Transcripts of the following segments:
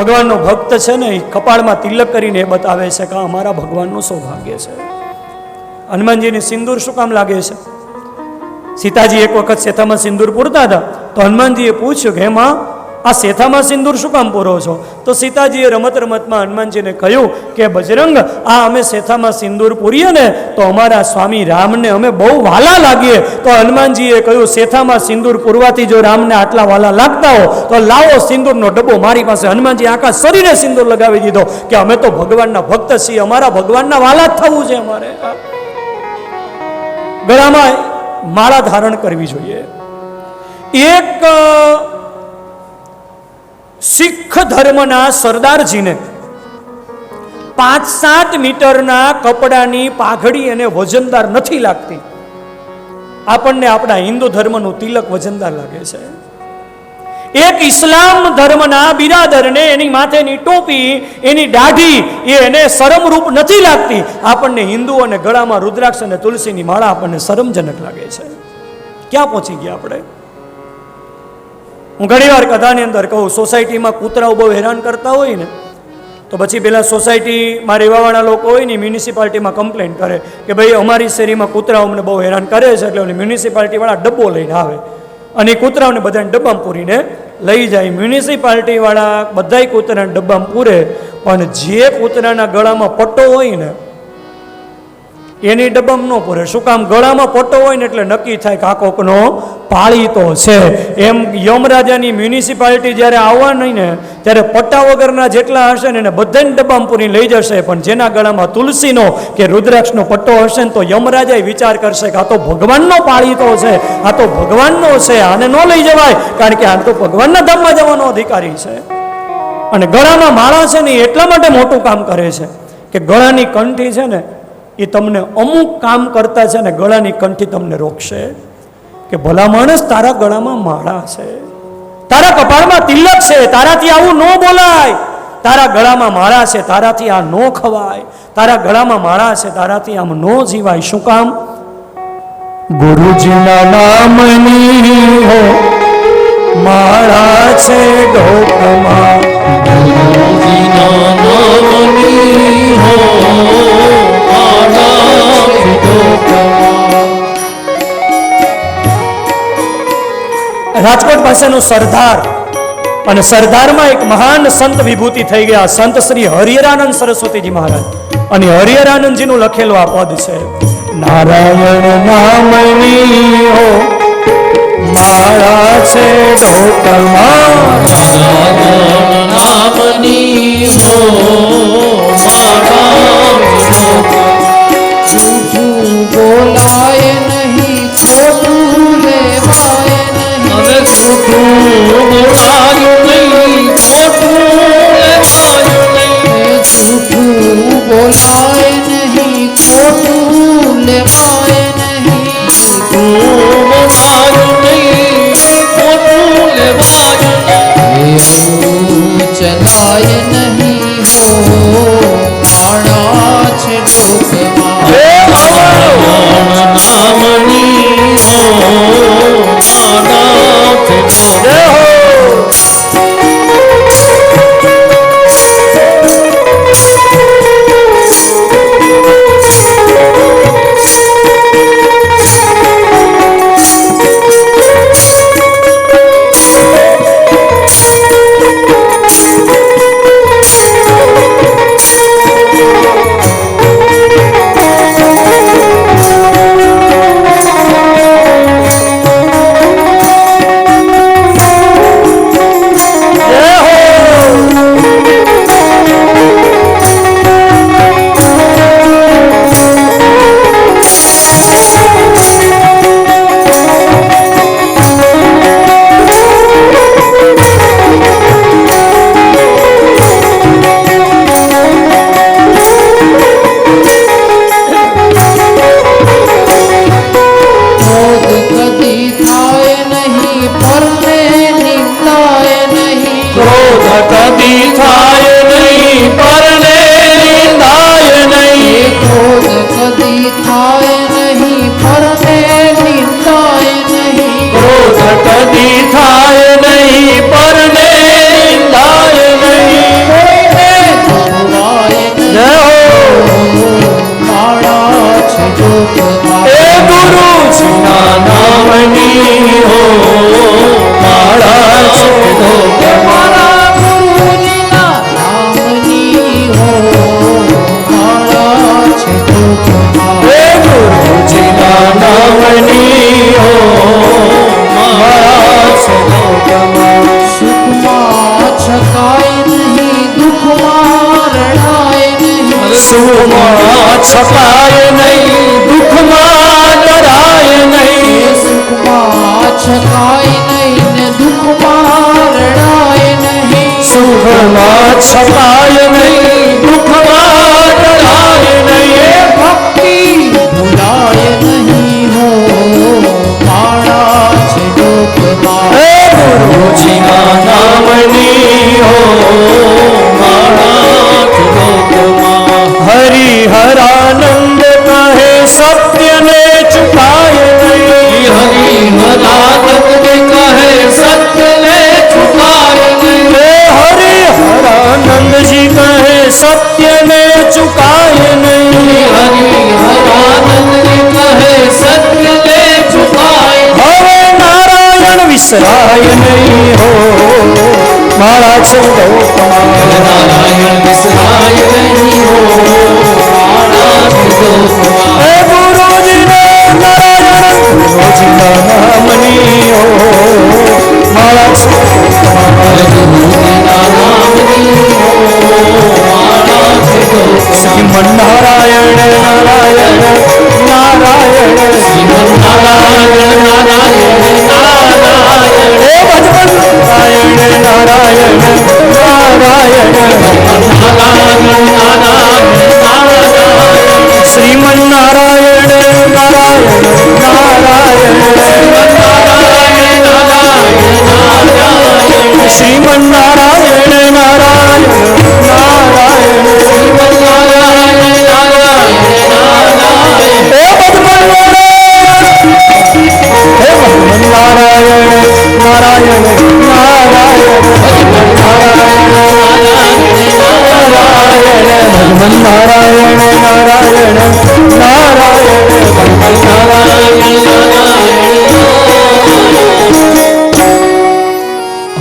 ભગવાનનો ભક્ત છે ને એ કપાળમાં તિલક કરીને એ બતાવે છે કે અમારા ભગવાનનું સૌભાગ્ય છે. હનુમાનજીને સિંદૂર શું કામ લાગે છે? સીતાજી એક વખત શેથામાં સિંદૂર પૂરતા હતા તો હનુમાનજીએ પૂછ્યું કે એમાં આ શેથામાં સિંદૂર શું કામ પૂરો છો? તો સીતાજીએ રમત રમતમાં હનુમાનજીને કહ્યું કે બજરંગ, આ અમે શેથામાં સિંદૂર પૂરીએ ને તો અમારા સ્વામી રામને અમે બહુ વાલા લાગીએ. તો હનુમાનજીએ કહ્યું, શેથામાં સિંદૂર પૂરવાથી જો રામને આટલા વાલા લાગતા હો તો લાવો સિંદૂરનો ડબ્બો મારી પાસે. હનુમાનજી આખા શરીરે સિંદૂર લગાવી દીધો કે અમે તો ભગવાનના ભક્ત છીએ, અમારા ભગવાનના વાલા જ થવું છે અમારે. ગળામાં માળા ધારણ કરવી જોઈએ. એક શીખ ધર્મના સરદારજીને 5-7 મીટરના કપડાની પાઘડી એને વજનદાર નથી લાગતી. આપણને આપણા હિન્દુ ધર્મનું તિલક વજનદાર લાગે છે. એક ઇસ્લામ ધર્મના બિરાદરને એની માથેની ટોપી, એની દાઢી એને શરમરૂપ નથી લાગતી. આપણને હિન્દુઓને ગળામાં રુદ્રાક્ષ અને તુલસીની માળા આપણને શરમજનક લાગે છે. ક્યાં પહોંચી ગયા આપણે? હું ઘણી વાર કથાની અંદર કહું, સોસાયટીમાં કૂતરાઓ બહુ હેરાન કરતા હોય ને તો પછી પેલા સોસાયટીમાં રહેવાવાળા લોકો હોય ને મ્યુનિસિપાલિટીમાં કમ્પ્લેન કરે કે ભાઈ અમારી શેરીમાં કૂતરાઓ અમને બહુ હેરાન કરે છે. એટલે મ્યુનિસિપાલિટીવાળા ડબ્બો લઈને આવે અને કૂતરાઓને બધાને ડબ્બામાં પૂરીને લઈ જાય. મ્યુનિસિપાલિટીવાળા બધાય કૂતરાને ડબ્બામાં પૂરે, પણ જે કૂતરાના ગળામાં પટ્ટો હોય ને એની ડબ્બામાં ન પૂરે. શું કામ? ગળામાં પટ્ટો હોય ને એટલે નક્કી થાય કે આ કોકનો પાળીતો છે. એમ યમરાજાની મ્યુનિસિપાલિટી જ્યારે આવવાની ને ત્યારે પટ્ટા વગરના જેટલા હશે ને એને બધાને ડબ્બામાં પૂરી લઈ જશે, પણ જેના ગળામાં તુલસીનો કે રુદ્રાક્ષનો પટ્ટો હશે ને તો યમરાજા વિચાર કરશે કે આ તો ભગવાનનો પાળીતો છે, આ તો ભગવાનનો છે, આને ન લઈ જવાય, કારણ કે આ તો ભગવાનના ધામમાં જવાનો અધિકારી છે. અને ગળામાં માળા છે ને એટલા માટે મોટું કામ કરે છે કે ગળાની કંઠી છે ને એ તમને અમુક કામ કરતા છે ને ગળાની કંઠી તમને રોકશે કે ભલા માણસ, તારા ગળામાં માળા છે, તારા કપાળમાં તિલક છે, તારાથી આવું ન બોલાય, તારા ગળામાં માળા છે, તારાથી આ ન ખવાય, તારા ગળામાં માળા છે, તારાથી આમ ન જીવાય. શું કામ? ગુરુજીના નામની હો માળા છે ઢોકમાં, ગુરુજીના નામની હો રાજકોટ પાસેનું સરદાર, અને સરદારમાં એક મહાન સંત વિભૂતિ થઈ ગયા, સંત શ્રી હરિહરાનંદ સરસ્વતીજી મહારાજ. અને હરિહરાનંદજીનું લખેલું આ પદ છે, નારાયણ નામની હો માળા છે ઢોકમાં, નારાયણ નામની હો માળા જૂઠું બોલાય નહીં, ખોટું લેવાય નહીં, હવે જૂઠું બોલાયું નહીં, ખોટું લેવાયું નહીં, જૂઠું બોલાય નહીં, ખોટું લેવાય નહીં, જૂઠું બોલાયું નહીં, ખોટું લેવાયું નહીં, ચલાય નહીં હો માળા છે ઢોકમાં, નામની હો માળા છે ઢોકમાં. સુખમાં છકાય નહીં, દુઃખમાં ડરાય નહીં. સુખમાં છકાય નહીં ને દુઃખમાં રડાય નહીં. સુખમાં છકાય નહીં, દુઃખમાં ડરાય નહીં. ભક્તિ ભૂલાય નહીં હો માળા છે લોકમાં. હે ગુરુજીના નામની હો માળા છે લોકમાં. હરિહરાનંદ કહે સત્યને ચુકાય નહીં. હરિહરાનંદ કહે સત્યને છુપાય નહીં. હરિહરાનંદજી કહે સત્યને ચુકાય નહીં. હરિહરાનંદ કહે સત્યને છુપાય. હવે નારાયણ વિસરાય નહીં હો મારા છે લોકમાં. નારાયણ વિસરાય નહીં હો માળા છે લોકમાં. હે ગુરુજીને નારાયણ ગુરુજીના નામની હો મારા છે લોકમાં. ગુરુજીના નામની હો માળા છે લોકમાં. શ્રીમન નારાયણ નારાયણ નારાયણ શ્રીમન નારાયણ નારાયણ નારાયણ. હે ભગવાન નારાયણ નારાયણ નારાયણ નારાયણ નારાયણ નારાયણ. શ્રીમન નારાયણ નારાયણ નારાયણ શ્રીમન નારાયણ નારાયણ નારાયણ. હે ભગવાન નારાયણ હે ભગવાન નારાયણ નારાયણ નારાયણ ભગવાન નારાયણ નારાયણ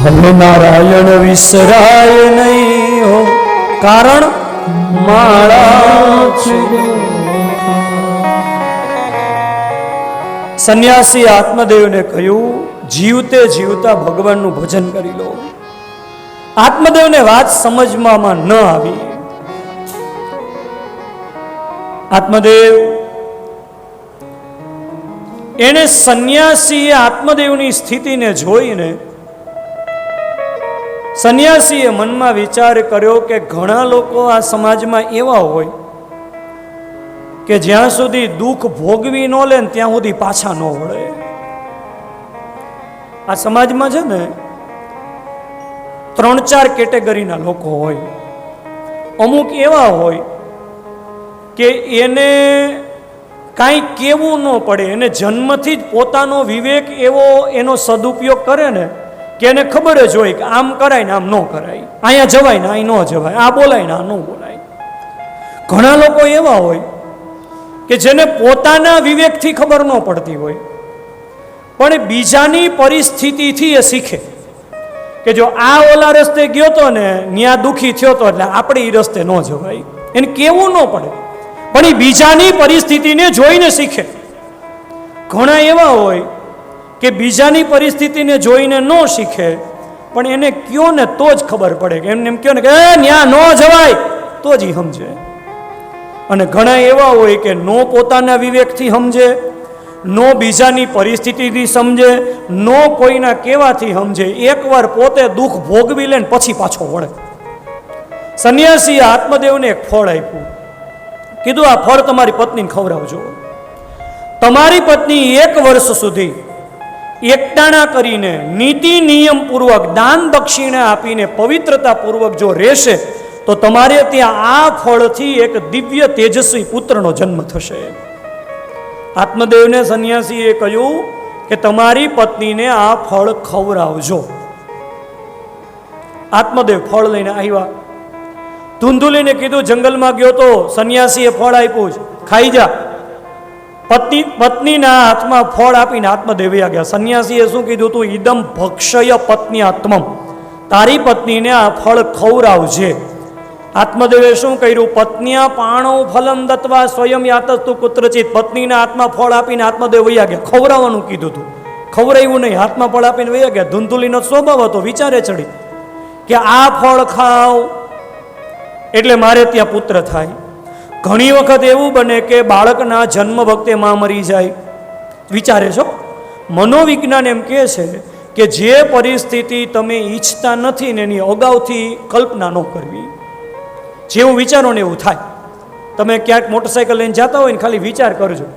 હવે નારાયણ વિસરાય નહીં હો કારણ માળા છે. સંન્યાસી આત્મદેવને કહ્યું જીવતે જીવતા ભગવાનનું ભજન કરી લો. આત્મદેવને વાત સમજવામાં ન આવી. આત્મદેવ એને સંન્યાસીએ આત્મદેવની સ્થિતિને જોઈને સંન્યાસીએ મનમાં વિચાર કર્યો કે ઘણા લોકો આ સમાજમાં એવા હોય કે જ્યાં સુધી દુઃખ ભોગવી ન લે ને ત્યાં સુધી પાછા ન વળે. આ સમાજમાં છે ને 3-4 કેટેગરીના લોકો હોય. અમુક એવા હોય કે એને કાંઈ કહેવું ન પડે, એને જન્મથી જ પોતાનો વિવેક એવો એનો સદુપયોગ કરે ને કે એને ખબર જ હોય કે આમ કરાય ને આમ ન કરાય, અહીંયા જવાય ને અહીં ન જવાય, આ બોલાય ને આ ન બોલાય. ઘણા લોકો એવા હોય કે જેને પોતાના વિવેકથી ખબર ન પડતી હોય પણ બીજાની પરિસ્થિતિથી એ શીખે કે જો આ ઓલા રસ્તે ગયો તો ને ત્યાં દુઃખી થયો તો એટલે આપણે એ રસ્તે ન જવાય. એને કેવું ન પડે પણ એ બીજાની પરિસ્થિતિને જોઈને શીખે. ઘણા એવા હોય કે બીજાની પરિસ્થિતિને જોઈને ન શીખે પણ એને કયો ને તો જ ખબર પડે કે એમને એમ કહો ને કે ત્યાં ન જવાય તો જ એ સમજે. અને ઘણા એવા હોય કે નો પોતાના વિવેકથી સમજે, નો બીજાની પરિસ્થિતિથી સમજે, નો કોઈના કહેવાથી સમજે, એકવાર પોતે દુઃખ ભોગવી લે ને પછી પાછો વળે. સંન્યાસીએ આત્મદેવને એક ફળ આપ્યું. કીધું આ ફળ તમારી પત્નીને ખવડાવજો. તમારી પત્ની 1 વર્ષ સુધી એકટાણા કરીને નીતિ નિયમ પૂર્વક દાન દક્ષિણા આપીને પવિત્રતા પૂર્વક જો રહેશે તો તમારે ત્યાં આ ફળથી એક દિવ્ય તેજસ્વી પુત્રનો જન્મ થશે. આત્મદેવને સંન્યાસીએ કહ્યું કે તમારી પત્નીને આ ફળ ખવડાવજો. આત્મદેવ ફળ લઈને આવ્યા. ધૂંધુલીને કીધું જંગલમાં ગયો તો સંન્યાસીએ ફળ આપ્યું છે, ખાઈ જા. પત્નીના હાથમાં ફળ આપીને આત્મદેવ ગયા. સંન્યાસીએ શું કીધું? તું ઈદમ ભક્ષય પત્ની આત્મમ, તારી પત્નીને આ ફળ ખવડાવજે. આત્મદેવે શું કર્યું? પત્નીયા પાણો ફલમ દત્વા સ્વયં યાતસ્તુ કુત્રચિત. પત્નીના હાથમાં ફળ આપીને આત્મદેવ વયા ગયા. ખવડાવવાનું કીધું હતું, ખવડાવ્યું નહીં, હાથમાં ફળ આપીને વયા ગયા. ધૂંધુલીનો સ્વભાવ હતો, વિચારે ચડી કે આ ફળ ખાવ એટલે મારે ત્યાં પુત્ર થાય. ઘણી વખત એવું બને કે બાળકના જન્મ વખતે માં મરી જાય. વિચારે છો, મનોવિજ્ઞાન એમ કહે છે કે જે પરિસ્થિતિ તમે ઈચ્છતા નથી ને એની અગાઉથી કલ્પના ન કરવી. જેવું વિચારો ને એવું થાય. તમે ક્યાંક મોટરસાઇકલ લઈને જતા હોય ને ખાલી વિચાર કરજો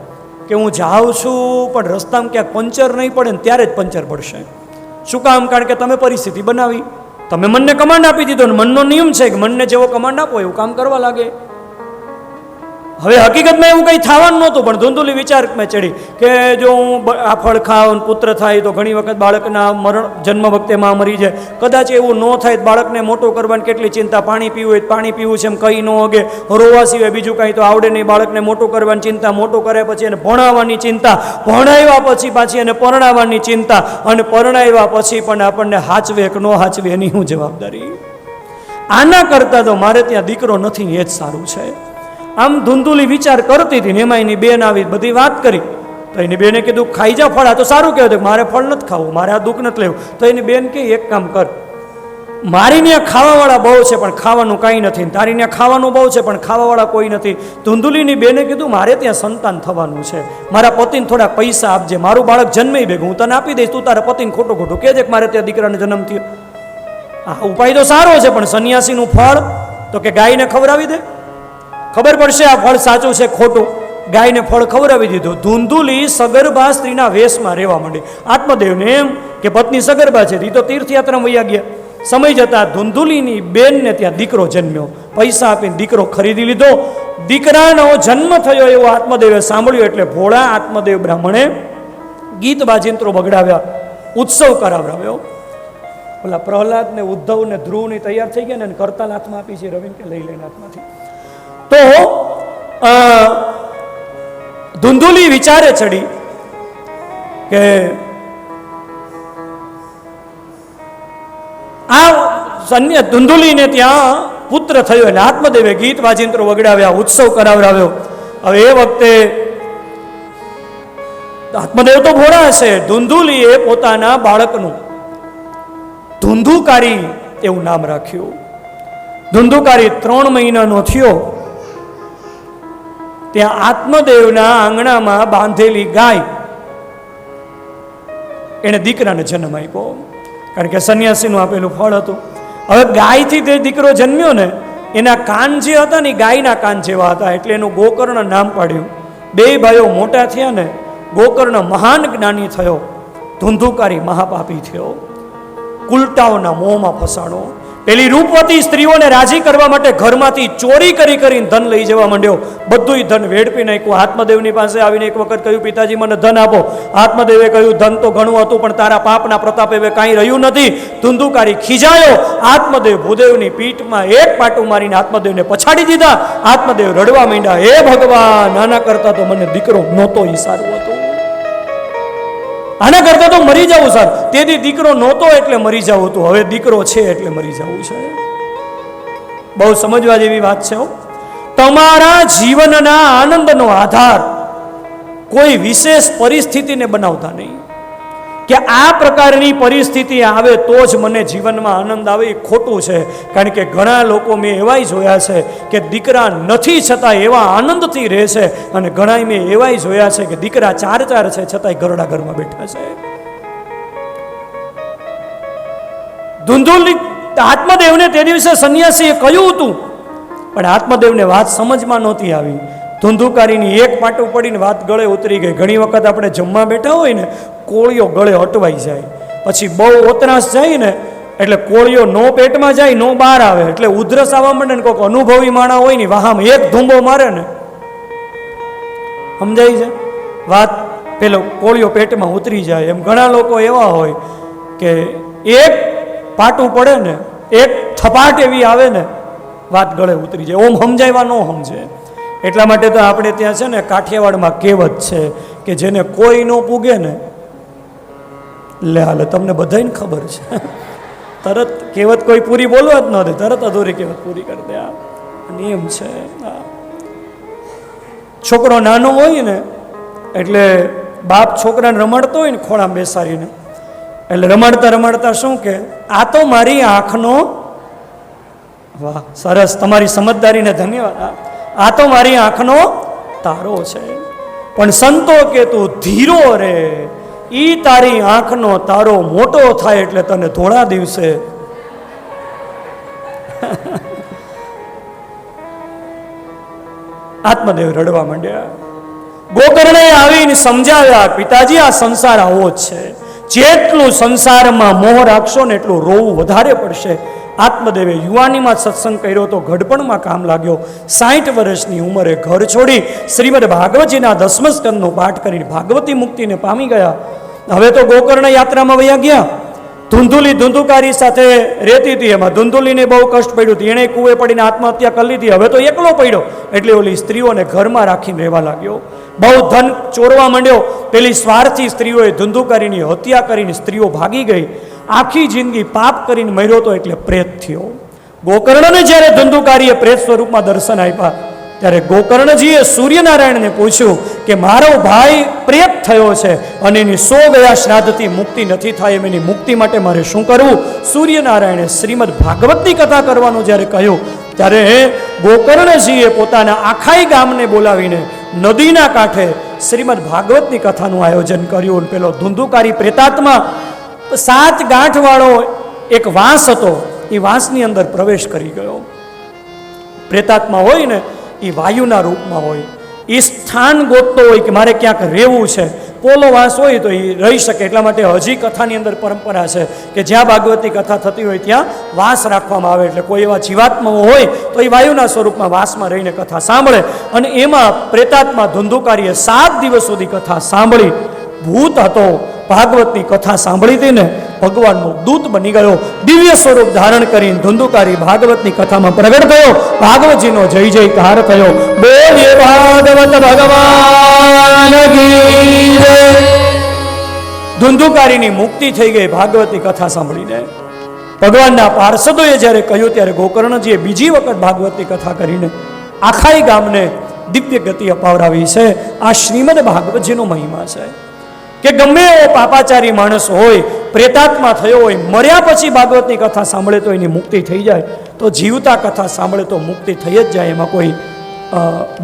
કે હું જાઉં છું પણ રસ્તામાં ક્યાંક પંચર નહીં પડે ને ત્યારે જ પંચર પડશે. શું કામ? કારણ કે તમે પરિસ્થિતિ બનાવી, તમે મનને કમાન્ડ આપી દીધો ને મનનો નિયમ છે કે મનને જેવો કમાન્ડ આપો એવું કામ કરવા લાગે. હવે હકીકતમાં એવું કંઈ થવાનું નહોતું, પણ ધૂંધુલી વિચારમાં ચડી કે જો હું આ ફળ ખાઉં પુત્ર થાય તો ઘણી વખત બાળકના જન્મ વખતે માં મરી જાય. કદાચ એવું ન થાય તો બાળકને મોટો કરવાની કેટલી ચિંતા. પાણી પીવું હોય પાણી પીવું છે એમ કંઈ ન હોગે, રોવા સિવાય બીજું કાંઈ તો આવડે નહીં. બાળકને મોટું કરવાની ચિંતા, મોટું કરે પછી એને ભણાવવાની ચિંતા, ભણાવ્યા પછી પાછી એને પરણાવવાની ચિંતા, અને પરણાવ્યા પછી પણ આપણને હાચવે કે ન હાચવે એની શું જવાબદારી. આના કરતાં તો મારે ત્યાં દીકરો નથી એ જ સારું છે. આમ ધૂંધુલી વિચાર કરતી હતી ને એમાં એની બેન આવી બધી વાત કરી. તો એની બેને કીધું ખાઈ જા ફળ, આ તો સારું કહેવાય, મારે ફળ નથી ખાવું, મારે આ દુઃખ નથી લેવું. તો એની બેન કે એક કામ કર, મારી ત્યાં ખાવાવાળા બહુ છે પણ ખાવાનું કાંઈ નથી, તારી ત્યાં ખાવાનું બહુ છે પણ ખાવાવાળા કોઈ નથી. ધૂંધુલીની બેને કીધું મારે ત્યાં સંતાન થવાનું છે, મારા પતિને થોડા પૈસા આપજે, મારું બાળક જન્મે ભેગું હું તને આપી દઈશ, તું તારા પતિને ખોટું ખોટું કહેજે કે મારે ત્યાં દીકરાનો જન્મ થયો. આ ઉપાય તો સારો છે, પણ સંન્યાસીનું ફળ તો કે ગાયને ખવડાવી દે, ખબર પડશે આ ફળ સાચું છે ખોટું. ગાયને ફળ ખવડાવી દીધું. ધૂંધુલી સગર્ભા સ્ત્રીના વેશમાં રહેવા માંડી. આત્મદેવને એમ કે પત્ની સગર્ભા છે, એ તો તીર્થયાત્રામાં વયા ગયા. સમય જતા ધૂંધુલીની બેનને ત્યાં દીકરો જન્મ્યો. પૈસા આપીને દીકરો ખરીદી લીધો. દીકરાનો જન્મ થયો એવું આત્મદેવે સાંભળ્યું એટલે ભોળા આત્મદેવ બ્રાહ્મણે ગીત વાજિંત્રો બગડાવ્યા, ઉત્સવ કરાવડાવ્યો. ઓલા પ્રહલાદ ને ઉદ્ધવ ને ધ્રુવ ને તૈયાર થઈ ગયા ને કરતાલ હાથમાં આપી છે, રવિન કે લઈ લઈને હાથમાંથી. તો ધૂંધુલી વિચારે ચડી કે આ ધૂંધુલીને ત્યાં પુત્ર થયો એટલે આત્મદેવે ગીત વાજિંત્રો વગડાવ્યા, ઉત્સવ કરાવડાવ્યો. હવે એ વખતે આત્મદેવ તો ભોળા હશે, ધૂંધુલીએ પોતાના બાળકનું ધુંધુકારી એવું નામ રાખ્યું. ધુંધુકારી 3 મહિનાનો થયો ત્યાં આત્મદેવના આંગણામાં બાંધેલી ગાય એને દીકરાને જન્મ આપ્યો, કારણ કે સંન્યાસીનું આપેલું ફળ હતું. હવે ગાયથી તે દીકરો જન્મ્યો ને, એના કાન જે હતા ને ગાયના કાન જેવા હતા, એટલે એનું ગોકર્ણ નામ પાડ્યું. 2 ભાઈઓ મોટા થયા ને, ગોકર્ણ મહાન જ્ઞાની થયો, ધુંધુકારી મહાપાપી થયો, કુલટાઓના મોહમાં ફસાણો. પેલી રૂપવતી સ્ત્રીઓને રાજી કરવા માટે ઘરમાંથી ચોરી કરીને ધન લઈ જવા માંડ્યો. બધુંય ધન વેડપી નાખ્યું. આત્મદેવની પાસે આવીને એક વખત કહ્યું, પિતાજી મને ધન આપો. આત્મદેવે કહ્યું, ધન તો ઘણું હતું પણ તારા પાપના પ્રતાપે હવે કાંઈ રહ્યું નથી. ધુંધુકારી ખીજાયો. આત્મદેવ ભૂદેવની પીઠમાં એક પાટું મારીને આત્મદેવને પછાડી દીધા. આત્મદેવ રડવા માંડ્યા, હે ભગવાન, નાના કરતા તો મને દીકરો નહોતો એ સારું હતું, આના કરતા તો મરી જવું સારું. તેથી દીકરો નહોતો એટલે મરી જવું હતું, હવે દીકરો છે એટલે મરી જવું છે. બહુ સમજવા જેવી વાત છે. તમારા જીવનના આનંદનો આધાર કોઈ વિશેષ પરિસ્થિતિને બનાવતા નહીં કે આ પ્રકારની પરિસ્થિતિ આવે તો જ મને જીવનમાં આનંદ આવે, એ ખોટું છે. કારણ કે ઘણા લોકો મેં એવાય જોયા છે કે દીકરા નથી છતાં એવા આનંદથી રહે છે, અને ઘણા મેં એવાય જોયા છે કે દીકરા 4 છે છતાંય ઘરડા ઘરમાં બેઠા છે. ધુંધુલી આત્મદેવને તે દિવસે સંન્યાસીએ કહ્યું હતું, પણ આત્મદેવને વાત સમજમાં નહોતી આવી. ધુંધુકારીની એક પાટું પડીને વાત ગળે ઉતરી ગઈ. ઘણી વખત આપણે જમવા બેઠા હોય ને, કોળિયો ગળે અટવાઈ જાય, પછી બહુ ઓતરાશ જાય ને એટલે કોળિયો નો પેટમાં જાય નો બહાર આવે, એટલે ઉધરસ આવવા માંડે ને. કોઈક અનુભવી માણા હોય ને વાહામાં એક ધૂંબો મારે ને, સમજાય છે વાત, પેલો કોળિયો પેટમાં ઉતરી જાય. એમ ઘણા લોકો એવા હોય કે એક પાટું પડે ને, એક થપાટ એવી આવે ને, વાત ગળે ઉતરી જાય. ઓમ સમજાયવા ન સમજે. એટલા માટે તો આપણે ત્યાં છે ને કાઠિયાવાડમાં કહેવત છે કે જેને કોઈ ન પૂગે ને, લે હાલે તમને બધાને ખબર છે, તરત કહેવત કોઈ પૂરી બોલવા જ ન દે, તરત અધૂરી કહેવત પૂરી કરી દે. આ નિયમ છે. છોકરો નાનો હોય ને એટલે બાપ છોકરાને રમાડતો હોય ને ખોળામાં બેસાડીને, એટલે રમાડતા રમાડતા શું કે, આ તો મારી આંખનો, વાહ સરસ, તમારી સમજદારીને ધન્યવાદ. આ તો મારી આંખનો તારો છે. પણ સંતો કે તું ધીરો રે, ઈ તારી આંખનો તારો મોટો થાય એટલે તને થોડા દિવસે આત્મદેવ રડવા માંડ્યા. ગોકર્ણે આવીને સમજાવ્યા, પિતાજી આ સંસાર આવો જ છે, જેટલું સંસારમાં મોહ રાખશો ને એટલું રોવું વધારે પડશે. આત્મદેવે યુવાનીમાં સત્સંગ કર્યો તો ઘડપણમાં કામ લાગ્યો. 60 વર્ષની ઉંમરે ઘર છોડી શ્રીમદ ભાગવતજીના 10મ સ્કંદનો પાઠ કરીને ભાગવતી મુક્તિને પામી ગયા. હવે તો ગોકર્ણ યાત્રામાં વયા ગયા. ધુંધુલી ધુંધુકારી સાથે રહેતી હતી, એમાં ધુંધુલીને બહુ કષ્ટ પડ્યું હતું, એણે કૂવે પડીને આત્મહત્યા કરી લીધી. હવે તો એકલો પડ્યો એટલે ઓલી સ્ત્રીઓને ઘરમાં રાખીને રહેવા લાગ્યો. બહુ ધન ચોરવા માંડ્યો. પેલી સ્વાર્થી સ્ત્રીઓએ ધુંધુકારીની હત્યા કરીને સ્ત્રીઓ ભાગી ગઈ. આખી જિંદગી પાપ કરીને મર્યો તો એટલે પ્રેત થયો. ગોકર્ણને જ્યારે ધુંધુકારીએ પ્રેત સ્વરૂપમાં દર્શન આપ્યા ત્યારે ગોકર્ણજીએ સૂર્યનારાયણને પૂછ્યું કે મારો ભાઈ પ્રેત થયો છે અને એની 100 ગયા શ્રાદ્ધથી મુક્તિ નથી થાય, એમ એની મુક્તિ માટે મારે શું કરવું? સૂર્યનારાયણે શ્રીમદ ભાગવતની કથા કરવાનું જ્યારે કહ્યું ત્યારે ગોકર્ણજીએ પોતાના આખાઈ ગામને બોલાવીને નદીના કાંઠે શ્રીમદ ભાગવતની કથાનું આયોજન કર્યું. પેલો ધુંધુકારી પ્રેતાત્મા 7 ગાંઠવાળો એક વાંસ હતો, એ વાંસની અંદર પ્રવેશ કરી ગયો. પ્રેતાત્મા હોય ને એ વાયુના રૂપમાં હોય, એ સ્થાન ગોતતો હોય કે મારે ક્યાંક રહેવું છે. પોલો વાંસ હોય તો એ રહી શકે, એટલા માટે હજી કથાની અંદર પરંપરા છે કે જ્યાં ભાગવતની કથા થતી હોય ત્યાં વાંસ રાખવામાં આવે. એટલે કોઈ એવા જીવાત્માઓ હોય તો એ વાયુના સ્વરૂપમાં વાંસમાં રહીને કથા સાંભળે. અને એમાં પ્રેતાત્મા ધુંધુકારીએ 7 દિવસ સુધી કથા સાંભળી. ભૂત હતો, ભાગવતની કથા સાંભળી હતી ને ભગવાનનો દૂત બની ગયો. દિવ્ય સ્વરૂપ ધારણ કરીને ધુંધુકારી ભાગવતની કથામાં પ્રગટ થયો. ભાગવતજીનો જય જયકાર થયો. બોલે ભાગવત ભગવાન કી જય. ધુંધુકારીની મુક્તિ થઈ ગઈ ભાગવતની કથા સાંભળીને. ભગવાનના પાર્ષદોએ જ્યારે કહ્યું ત્યારે ગોકર્ણજીએ બીજી વખત ભાગવતની કથા કરીને આખાઈ ગામને દિવ્ય ગતિ અપાવડાવી છે. આ શ્રીમદ ભાગવતજીનો મહિમા છે કે ગમે એવો પાપાચારી માણસ હોય, પ્રેતાત્મા થયો હોય, મર્યા પછી ભાગવતની કથા સાંભળે તો એની મુક્તિ થઈ જાય, તો જીવતા કથા સાંભળે તો મુક્તિ થઈ જ જાય, એમાં કોઈ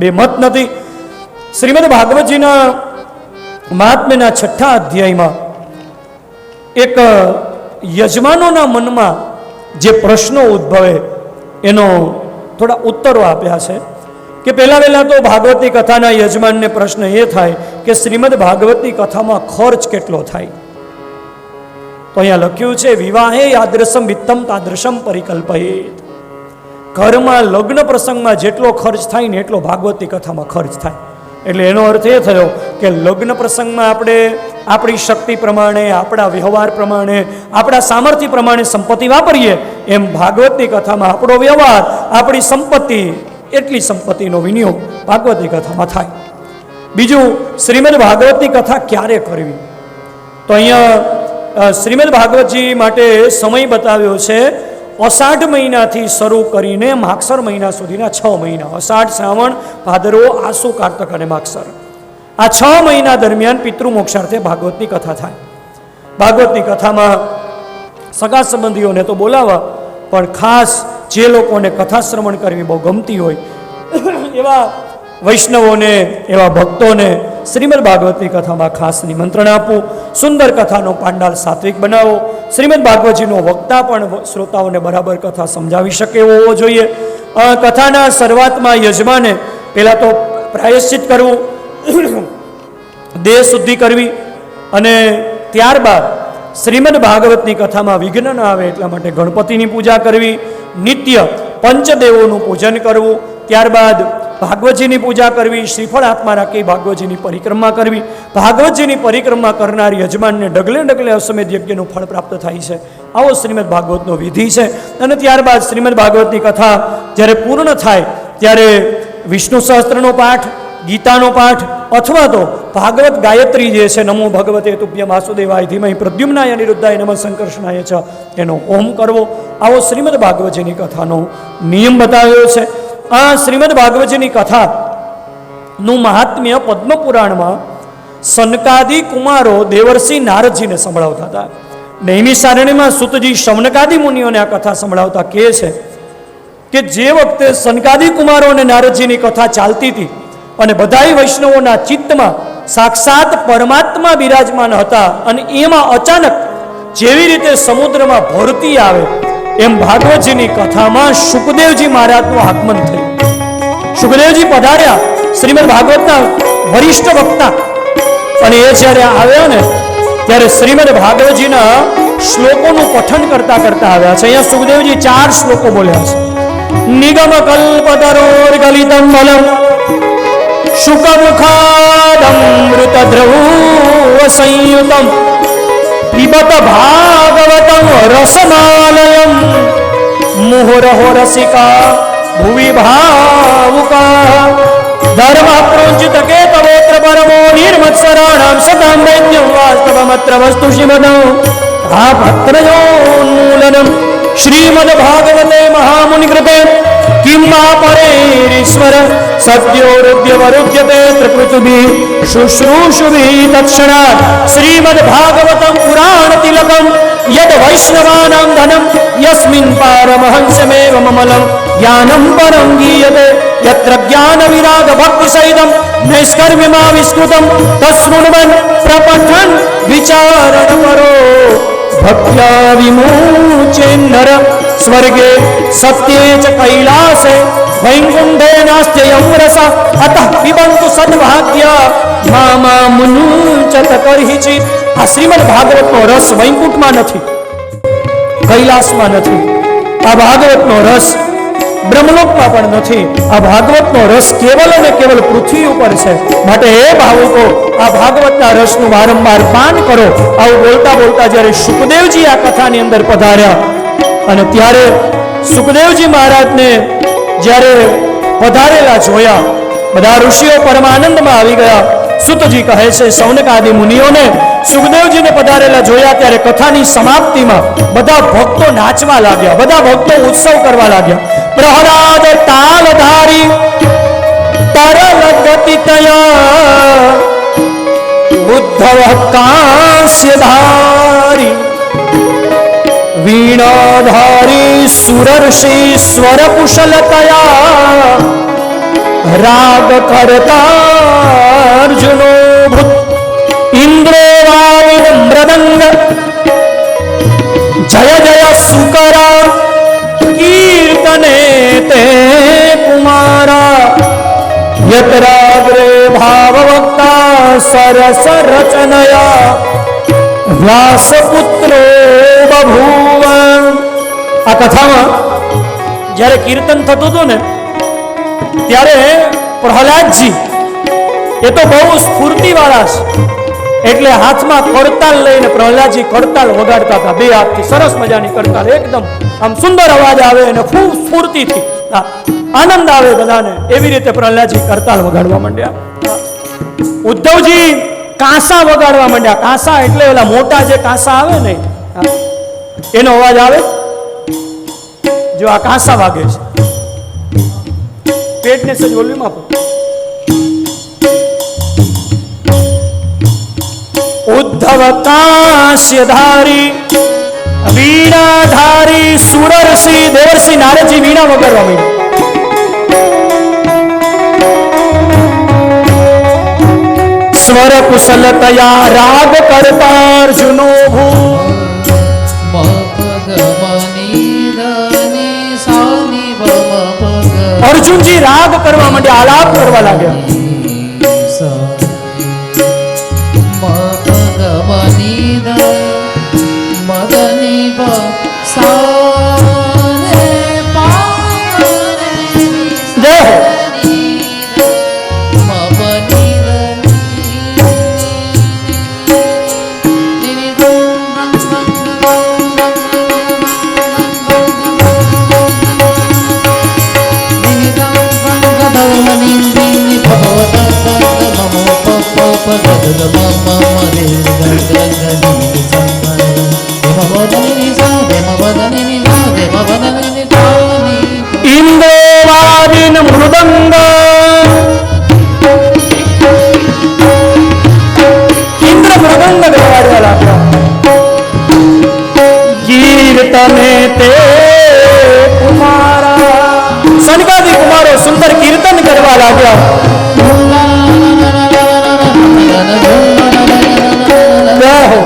બેમત નથી. શ્રીમદ ભાગવતજીના મહાત્મ્યના 6થા અધ્યાયમાં એક યજમાનોના મનમાં જે પ્રશ્નો ઉદ્ભવે એનો થોડા ઉત્તરો આપ્યા છે કે પહેલાં તો ભાગવતની કથાના યજમાનને પ્રશ્ન એ થાય કે શ્રીમદ ભાગવતની કથામાં ખર્ચ કેટલો થાય? તો અહીંયા લખ્યું છે વિવાહે યાદૃશમ વિત્તમ તાદૃશમ પરિકલ્પયેત. ઘરમાં લગ્ન પ્રસંગમાં જેટલો ખર્ચ થાય ને એટલો ભાગવતની કથામાં ખર્ચ થાય. એટલે એનો અર્થ એ થયો કે લગ્ન પ્રસંગમાં આપણે આપણી શક્તિ પ્રમાણે, આપણા વ્યવહાર પ્રમાણે, આપણા સામર્થ્ય પ્રમાણે સંપત્તિ વાપરીએ, એમ ભાગવતની કથામાં આપણો વ્યવહાર, આપણી સંપત્તિ, એટલી સંપત્તિનો વિનિયોગ ભાગવતની કથામાં થાય. બીજું, શ્રીમદ ભાગવતની કથા ક્યારે કરવી? તો અહીંયા શ્રીમદ ભાગવતજી માટે સમય બતાવ્યો છે અષાઢ મહિનાથી શરૂ કરીને માગસર મહિના સુધીના 6 મહિના. અષાઢ, શ્રાવણ, ભાદરવો, આસો, કાર્તક અને માગસર, આ 6 મહિના દરમિયાન પિતૃમોક્ષાર્થે ભાગવતની કથા થાય. ભાગવતની કથામાં સગા સંબંધીઓને તો બોલાવવા, પણ ખાસ જે લોકોને કથા શ્રવણ કરવી બહુ ગમતી હોય એવા વૈષ્ણવોને, એવા ભક્તોને શ્રીમદ ભાગવતની કથામાં ખાસ નિમંત્રણ આપવું. સુંદર કથાનો પાંડાલ સાત્વિક બનાવો. શ્રીમદ ભાગવતજીનો વક્તા પણ શ્રોતાઓને બરાબર કથા સમજાવી શકે એવો હોવો જોઈએ. કથાના શરૂઆતમાં યજમાને પહેલાં તો પ્રાયશ્ચિત કરવું, દેહ શુદ્ધિ કરવી, અને ત્યારબાદ શ્રીમદ ભાગવતની કથામાં વિઘ્ન ન આવે એટલા માટે ગણપતિની પૂજા કરવી, નિત્ય પંચદેવોનું પૂજન કરવું, ત્યારબાદ ભાગવતજીની પૂજા કરવી, શ્રીફળ હાથમાં રાખી ભાગવતજીની પરિક્રમા કરવી. ભાગવતજીની પરિક્રમા કરનાર યજમાનને ડગલે ડગલે અશ્વમેધ યજ્ઞનું ફળ પ્રાપ્ત થાય છે. આવો શ્રીમદ ભાગવતનો વિધિ છે. અને ત્યારબાદ શ્રીમદ ભાગવતની કથા જ્યારે પૂર્ણ થાય ત્યારે વિષ્ણુ સહસ્ત્રનો પાઠ, ગીતાનો પાઠ, અથવા તો ભાગવત ગાયત્રી જે છે, નમો ભગવતે તુભ્યમ વાસુદેવાય ધીમહિ પ્રદ્યુમ્નાય અનિરુદ્ધાય નમઃ સંકર્ષણાય ચ, એનો હોમ કરવો. આવો શ્રીમદ ભાગવતજીની કથાનો નિયમ બતાવ્યો છે. આ શ્રીમદ ભાગવતજીની કથાનું મહાત્મ્ય પદ્મપુરાણમાં સનકાદિ કુમારો દેવર્ષિ નારદજીને સંભળાવતા હતા. નૈમિષારણ્યમાં સૂતજી શૌનકાદિ મુનિઓને આ કથા સંભળાવતા કહે છે કે જે વખતે સનકાદી કુમારો અને નારદજીની કથા ચાલતી હતી અને બધાય વૈષ્ણવોના ચિત્તમાં સાક્ષાત પરમાત્મા બિરાજમાન હતા અને એમાં અચાનક જેવી રીતે સમુદ્રમાં ભરતી આવે એમ ભાગવતજીની કથામાં શુકદેવજી મહારાજનું આગમન થયું. શુકદેવજી પધાર્યા, શ્રીમદ ભાગવતના વરિષ્ઠ વક્તા, અને એ જ્યારે આવ્યા ને ત્યારે શ્રીમદ ભાગવતજીના શ્લોકોનું પઠન કરતા કરતા આવ્યા છે. અહીંયા સુખદેવજી 4 શ્લોકો બોલ્યા છે. નિગમ કલ્પતરોર ગલિતમ બલમ શુકમુખાદમૃત દ્રવ સંયુતમ પિબત ભાગવતમ રસમાલયમ મુહુરહો રસિકા ભુવિ ભાવુકા ધર્મ પ્રોંચિત કેતવોત્ર પરમો નિર્મત્સરાણામ સદામ દૈત્યમ વાસ્તવમત્ર વસ્તુ શ્રીમદો આ ભક્તયોન્મૂલનમ શ્રીમદ ભાગવતે મહામુનિ કૃતે કિમ્મા પરેરીશ્વર સત્યોરુદ્યવરુદ્યતે ત્રિપૃથુભિ શુશ્રૂષુભિ તત્ક્ષણાત શ્રીમદ ભાગવતમ પુરાણ તિલકમ યદ વૈષ્ણવાનાં ધનમ યસ્મિન પારમહંસમેવ મમલમ જ્ઞાનમ પરમ ગીયતે यत्र ज्ञान विराग भक्ति सहितम नैष्कर्म्यमा विस्कृतम तस्मृण्वन् प्रपठन् विचारण करो भक्त्या विमुचे नर स्वर्गे सत्ये च कैलासे वैकुंठे नास्त्ययं रस अतः पिबन्तु सद्भाग्या मामा मुञ्चत कर्हिचित्. आ श्रीमद् भागवतનો રસ વૈકુંઠમાં નથી, કૈલાસમાં નથી. આ ભાગવતનો રસ બ્રહ્મલોકમાં પણ નથી. આ ભાગવતનો રસ કેવલ અને કેવલ પૃથ્વી ઉપર છે. માટે હે ભાવુકો, આ ભાગવતના રસનું વારંવાર પાન કરો. આવું બોલતા બોલતા જ્યારે સુખદેવજી આ કથાની અંદર પધાર્યા અને ત્યારે સુખદેવજી મહારાજને જ્યારે પધારેલા જોયા, બધા ઋષિઓ પરમાનંદમાં આવી ગયા. સુતજી કહે છે સૌનક આદિ મુનિઓને સુખદેવજીને પધારેલા જોયા ત્યારે કથાની સમાપ્તિમાં બધા ભક્તો નાચવા લાગ્યા, બધા ભક્તો ઉત્સવ કરવા લાગ્યા. પ્રહલાદ તાલધારી તરલ ગતિ તયા ઉદ્ધવ કાંસ્યધારી વીણાધારી સુરર્ષિ સ્વર કુશલતયા રાગ કરતા અર્જુનો ભૂત ઇન્દ્રો વાવિદ મૃદંગ જય જય સુકરા કીર્તને તે કુમારા યતરાગ્રે ભાવવક્તા સરસ રચનયા વ્યાસપુત્રો બભૂવ. આ કથામાં જ્યારે કીર્તન થતું હતું ને ત્યારે પ્રહલાદજી એ તો બહુ સ્ફૂર્તિવાળા છે, એટલે હાથમાં કરતાલ લઈને પ્રહલાદજી કરતાલ વગાડતા હતા. 2 હાથથી સરસ મજાની કરતાલ, એકદમ આમ સુંદર અવાજ આવે અને ખૂબ સ્ફૂર્તિથી આનંદ આવે બધાને. એવી રીતે પ્રહલાદજી કરતાલ વગાડવા માંડ્યા. ઉદ્ધવજી કાંસા વગાડવા માંડ્યા. કાંસા એટલે ઓલા મોટા જે કાંસા આવે ને એનો અવાજ આવે. જો આ કાંસા વાગે છે, પેટને સજ વોલ્યુમ આપો. ઉદ્ધવ કાંસ્યધારી વીણાધારી સુરર્ષિ દેવર્ષિ નારદજી વીણા વગાડવા માંડ્યા. સ્વર કુશલતયા રાગ કરતા અર્જુનો ભૂ. અર્જુનજી રાગ કરવા માંડ્યા, આલાપ કરવા લાગ્યા. ઇન્દ્રવાદિન મૃદંગ ઇન્દ્ર મૃદંગ ગવાડવા લાગ્યા. કીર્તને તે કુમારા કરવા લાગ્યા. જય હો.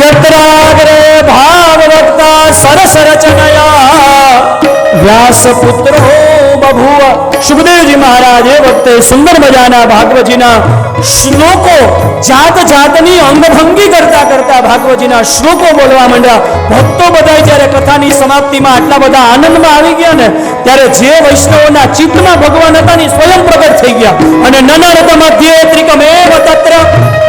યત્રાગ્રે ભાગવતા સરસ રચનયા વ્યાસપુત્રો બભુવ. સુખદેવજી મહારાજ એ વખતે સુંદર મજાના ભાગવતજીના શ્લોકો જાત જાતની અંગભંગી કરતા કરતા ભાગવતજીના શ્લોકો બોલવા માંડ્યા. ભક્તો બધા જ્યારે કથાની સમાપ્તિમાં આટલા બધા આનંદમાં આવી ગયા ને, ત્યારે જે વૈષ્ણવોના ચિત્તમાં ભગવાન હતા ને સ્વયં પ્રગટ થઈ ગયા. અને નનરત મધ્યે ત્રિકમેવ તત્ર,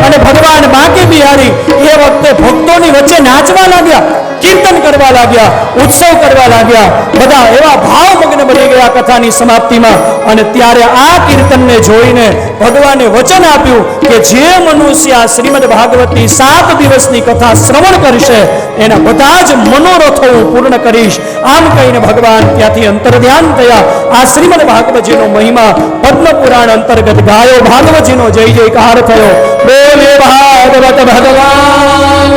અને ભગવાન બાંકે બિહારી એ વખતે ભક્તોની વચ્ચે નાચવા લાગ્યા, કીર્તન કરવા લાગ્યા, ઉત્સવ કરવા લાગ્યા. બધા એવા ભાવમગ્ન બની ગયા કથાની સમાપ્તિમાં. અને ત્યારે આ કીર્તનને જોઈને ભગવાને વચન આપ્યું કે જે મનુષ્ય આ શ્રીમદ ભાગવતની 7 દિવસની કથા શ્રવણ કરશે એના બધા જ મનોરથો હું પૂર્ણ કરીશ. આમ કહીને ભગવાન ત્યાંથી અંતર્ધ્યાન થયા. આ શ્રીમદ ભાગવતજીનો મહિમા પદ્મ પુરાણ અંતર્ગત ગાયો. ભાગવતજીનો જય જયકાર થયો. બોલે ભાગવત ભગવાન.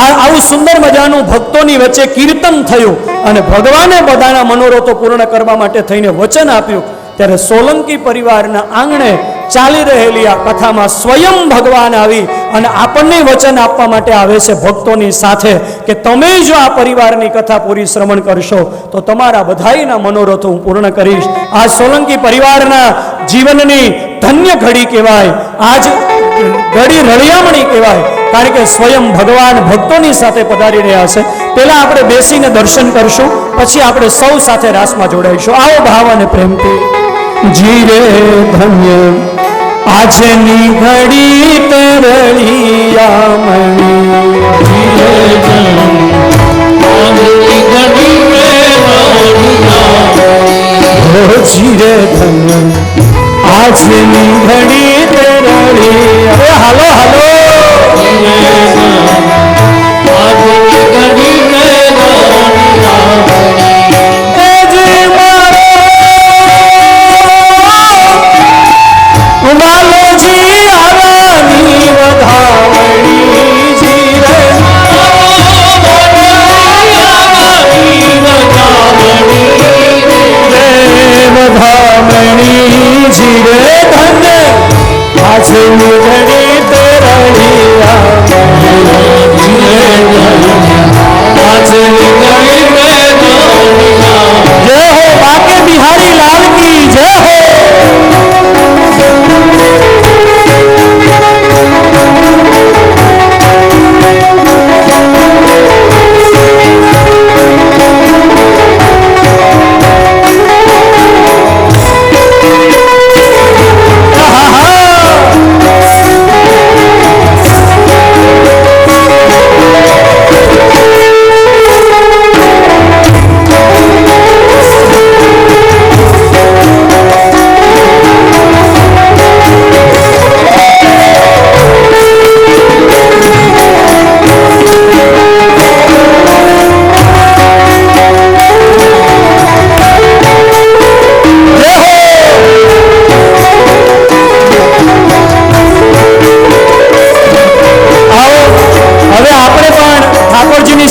આવું સુંદર મજાનું ભક્તોની વચ્ચે કીર્તન થયું અને ભગવાને બધાના મનોરથો પૂર્ણ કરવા માટે થઈને વચન આપ્યું. ત્યારે સોલંકી પરિવારના આંગણે ચાલી રહેલી આ કથામાં સ્વયં ભગવાન આવી અને આપણને વચન આપવા માટે આવે છે ભક્તોની સાથે કે તમે જો આ પરિવારની કથા પૂરી શ્રવણ કરશો તો તમારા બધાયના મનોરથો હું પૂર્ણ કરીશ. આ સોલંકી પરિવારના જીવનની ધન્ય ઘડી કહેવાય. આજ ઘડી રળિયામણી કહેવાય, કારણ કે સ્વયં ભગવાન ભક્તોની સાથે પધારી રહ્યા છે. પહેલા આપણે બેસીને દર્શન કરશું, પછી આપણે સૌ સાથે રાસમાં જોડાઈશું. આવો ભાવ અને પ્રેમથી. જીરે ધન્ય આજની ઘડી તે રળિયામણી, જીરે ધન્ય આજની ઘડી તે રળિયા. અરે હાલો હાલો.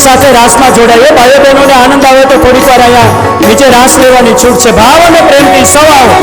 સાથે રાસમાં જોડાઈએ. ભાઈઓ બહેનોને આનંદ આવે તો થોડીક વાર અહીંયા નીચે રાસ લેવાની છૂટ છે. ભાવ અને પ્રેમથી સૌ આવો.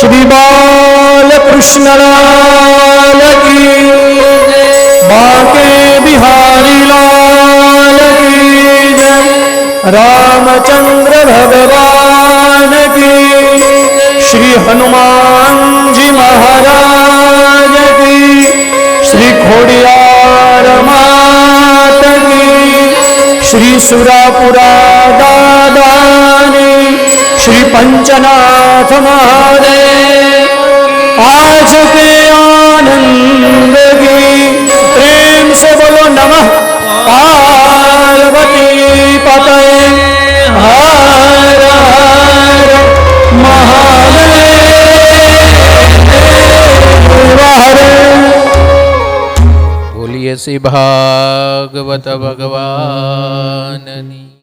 श्री बाल कृष्ण लाल की, बाके बिहारी लाल की जय। रामचंद्र भगवान की, श्री हनुमान जी महाराज की, श्री खोडियार मात की, श्री सुरापुरा दादानी, श्री पंचनाथ महादेव। आज के आनंद की प्रेम से बोलो नमः पार्वती पते। हर हर महादेव। बोलिए श्री भागवत भगवान।